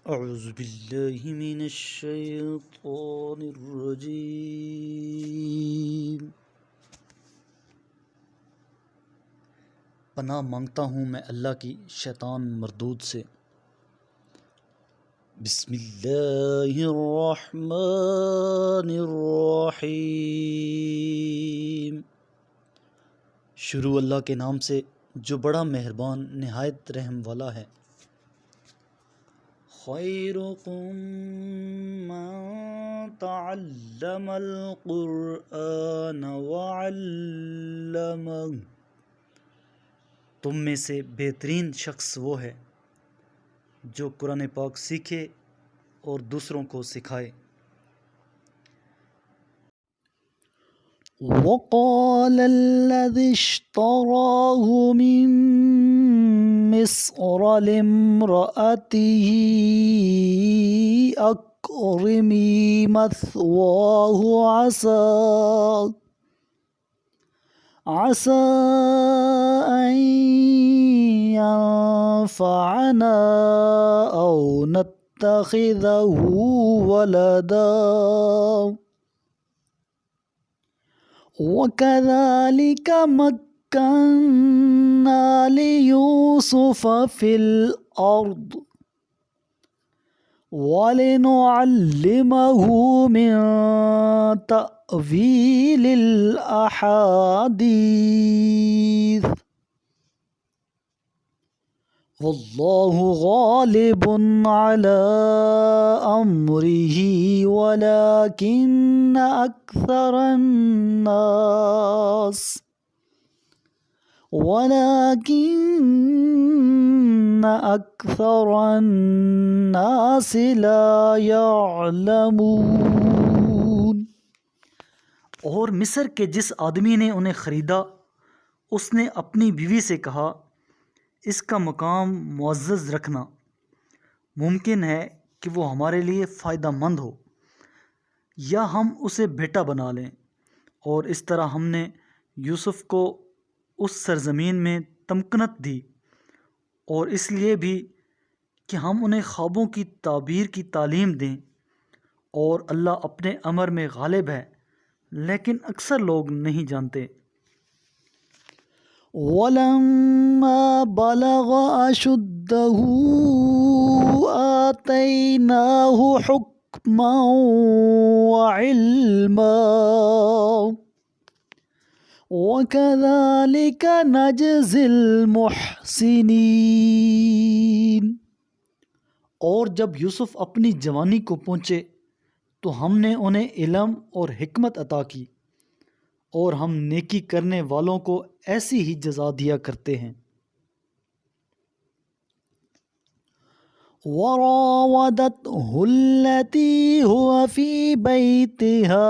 اعوذ باللہ من الشیطان الرجیم۔ پناہ مانگتا ہوں میں اللہ کی شیطان مردود سے۔ بسم اللہ الرحمن الرحیم۔ شروع اللہ کے نام سے جو بڑا مہربان نہایت رحم والا ہے۔ خیرکم من تعلم القرآن وعلمہ، تم میں سے بہترین شخص وہ ہے جو قرآن پاک سیکھے اور دوسروں کو سکھائے۔ وقال الذي اشتراه من مصر لامرأته أكرمي مثواه عسى أن ينفعنا أو نتخذه ولدا وكذلك مكنا ليوسف في الأرض ولنعلمه من تأويل الأحاديث والله غالب على أمره ولكن أكثر الناس لا يعلمون۔ اور مصر کے جس آدمی نے انہیں خریدا، اس نے اپنی بیوی سے کہا، اس کا مقام معزز رکھنا، ممکن ہے کہ وہ ہمارے لیے فائدہ مند ہو، یا ہم اسے بیٹا بنا لیں۔ اور اس طرح ہم نے یوسف کو اس سرزمین میں تمکنت دی، اور اس لیے بھی کہ ہم انہیں خوابوں کی تعبیر کی تعلیم دیں، اور اللہ اپنے امر میں غالب ہے، لیکن اکثر لوگ نہیں جانتے۔ وَلَمَّا بَلَغَ أَشُدَّهُ آتَيْنَاهُ حُكْمًا وَعِلْمًا وَكَذَلِكَ نَجْزِي الْمُحْسِنِينَ۔ اور جب یوسف اپنی جوانی کو پہنچے تو ہم نے انہیں علم اور حکمت عطا کی، اور ہم نیکی کرنے والوں کو ایسی ہی جزا دیا کرتے ہیں۔ وراودته التي هو في بيتها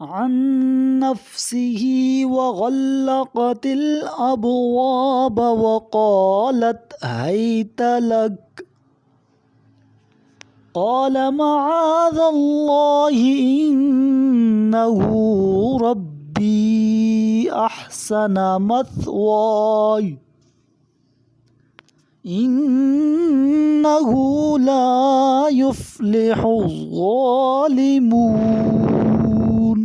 عن نفسه وغلقت الأبواب وقالت هيت لك قال معاذ الله إنه ربي أحسن مثواي إنه لا يفلح الظالمون۔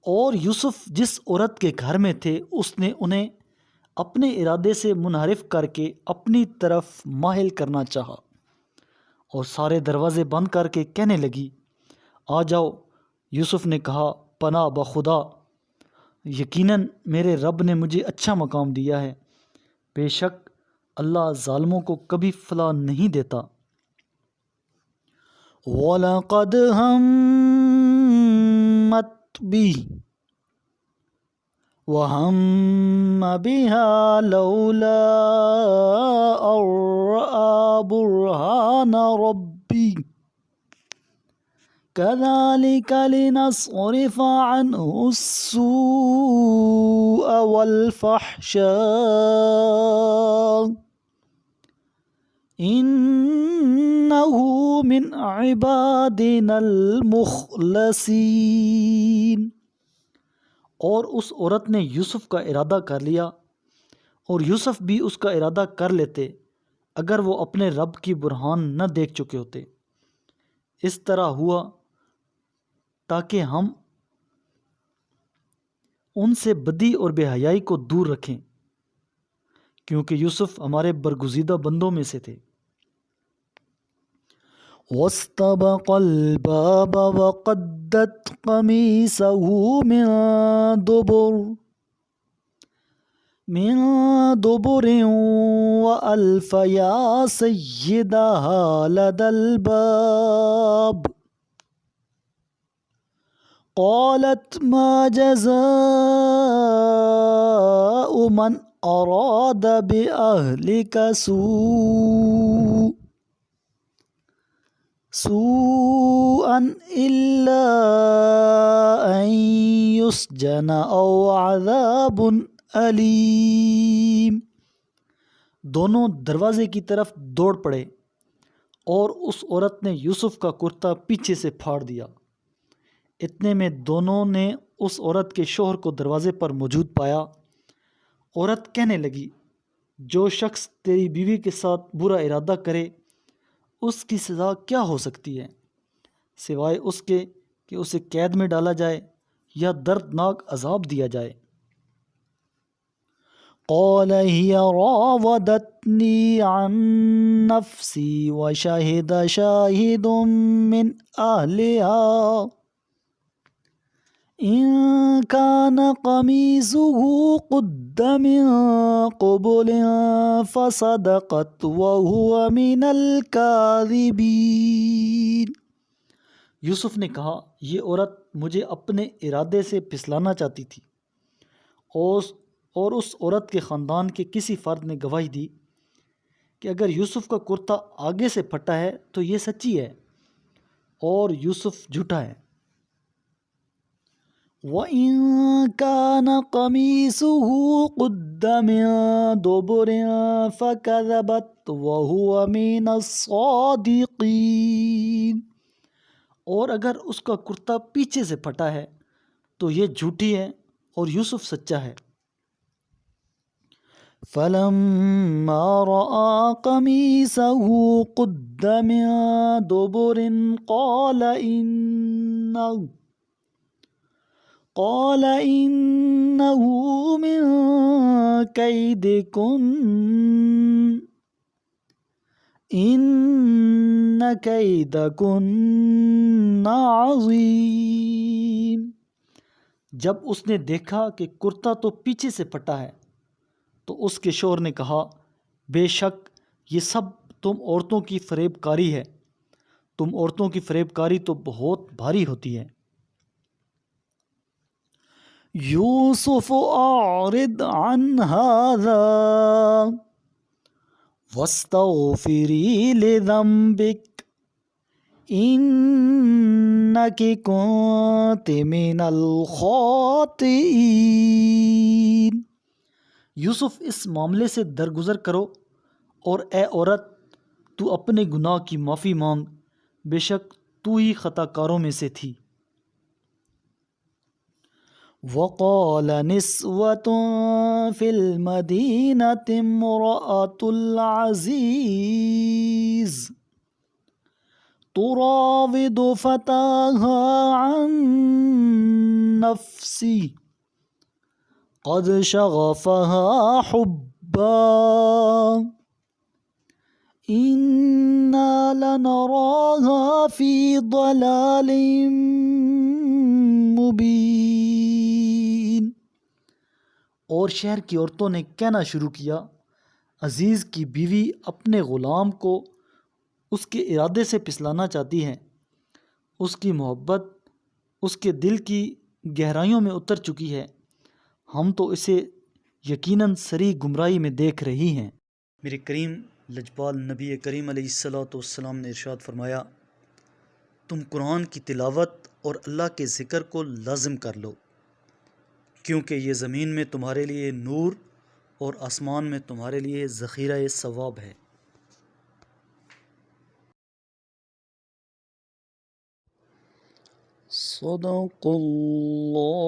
اور یوسف جس عورت کے گھر میں تھے، اس نے انہیں اپنے ارادے سے منحرف کر کے اپنی طرف مائل کرنا چاہا، اور سارے دروازے بند کر کے کہنے لگی، آ جاؤ۔ یوسف نے کہا، پناہ بخدا، یقیناً میرے رب نے مجھے اچھا مقام دیا ہے، بے شک اللہ ظالموں کو کبھی فلاح نہیں دیتا۔ وَلَقَدْ هَمَّتْ بِهِ وَهَمَّ بِهَا لَوْلَا أَن رَّأَىٰ بُرْهَانَ رَبِّهِ كَذَٰلِكَ لِنَصْرِفَ عَنْهُ السُّوءَ وَالْفَحْشَاءَ إِنَّهُ مِنْ عِبَادِنَا الْمُخْلَصِينَ۔ اور اس عورت نے یوسف کا ارادہ کر لیا، اور یوسف بھی اس کا ارادہ کر لیتے اگر وہ اپنے رب کی برہان نہ دیکھ چکے ہوتے۔ اس طرح ہوا تاکہ ہم ان سے بدی اور بے حیائی کو دور رکھیں، کیونکہ یوسف ہمارے برگزیدہ بندوں میں سے تھے۔ وَاسْتَبَقَ الْبَابَ وَقَدَّتْ قَمِيصَهُ من دبر وألف يا سيدها لدى الباب قالت ما جزاء من أراد بأهلك سوءا إلا أن يسجن أو عذاب علیم۔ دونوں دروازے کی طرف دوڑ پڑے اور اس عورت نے یوسف کا کرتا پیچھے سے پھاڑ دیا۔ اتنے میں دونوں نے اس عورت کے شوہر کو دروازے پر موجود پایا۔ عورت کہنے لگی، جو شخص تیری بیوی کے ساتھ برا ارادہ کرے اس کی سزا کیا ہو سکتی ہے سوائے اس کے کہ اسے قید میں ڈالا جائے یا دردناک عذاب دیا جائے۔ قال هي راودتني عن نفسي وشهد شاهد من أهلها إن كان قميصه قد من قبل فصدقت وهو من الكاذبين۔ یوسف نے کہا، یہ عورت مجھے اپنے ارادے سے پھسلانا چاہتی تھی، اور اس عورت کے خاندان کے کسی فرد نے گواہی دی کہ اگر یوسف کا کرتا آگے سے پھٹا ہے تو یہ سچی ہے اور یوسف جھوٹا ہے۔ وَإِن كَانَ قَمِيصُهُ قُدَّ مِن دُبُرٍ فَكَذَبَتْ وَهُوَ مِنَ الصَّادِقِينَ۔ اور اگر اس کا کرتا پیچھے سے پھٹا ہے تو یہ جھوٹی ہے اور یوسف سچا ہے۔ فَلَمَّا رَأَىٰ قَمِيصَهُ قُدَّ مِن دُبُرٍ قَالَ إِنَّهُ مِن كَيْدِكُنَّ إِنَّ كَيْدَكُنَّ عَظِيمٌ۔ جب اس نے دیکھا کہ کرتا تو پیچھے سے پھٹا ہے تو اس کے شوہر نے کہا، بے شک یہ سب تم عورتوں کی فریب کاری ہے، تم عورتوں کی فریب کاری تو بہت بھاری ہوتی ہے۔ یوسف اعرض عن هذا واستغفری لذنبک انک کنت من الخاطئین۔ یوسف اس معاملے سے درگزر کرو اور اے عورت تو اپنے گناہ کی معافی مانگ، بے شک تو ہی خطا کاروں میں سے تھی۔ وقال نسوة في المدينة امرأة العزيز تراود فتاها عن نفسه قد شغفها حبا إنا لنراها في ضلال مبين۔ اور شہر کی عورتوں نے کہنا شروع کیا، عزیز کی بیوی اپنے غلام کو اس کے ارادے سے پھسلانا چاہتی ہے، اس کی محبت اس کے دل کی گہرائیوں میں اتر چکی ہے، ہم تو اسے یقیناً سری گمراہی میں دیکھ رہی ہیں۔ میرے کریم لجپال نبی کریم علیہ السلام نے ارشاد فرمایا، تم قرآن کی تلاوت اور اللہ کے ذکر کو لازم کر لو، کیونکہ یہ زمین میں تمہارے لیے نور اور آسمان میں تمہارے لیے ذخیرہ ثواب ہے۔ صدق اللہ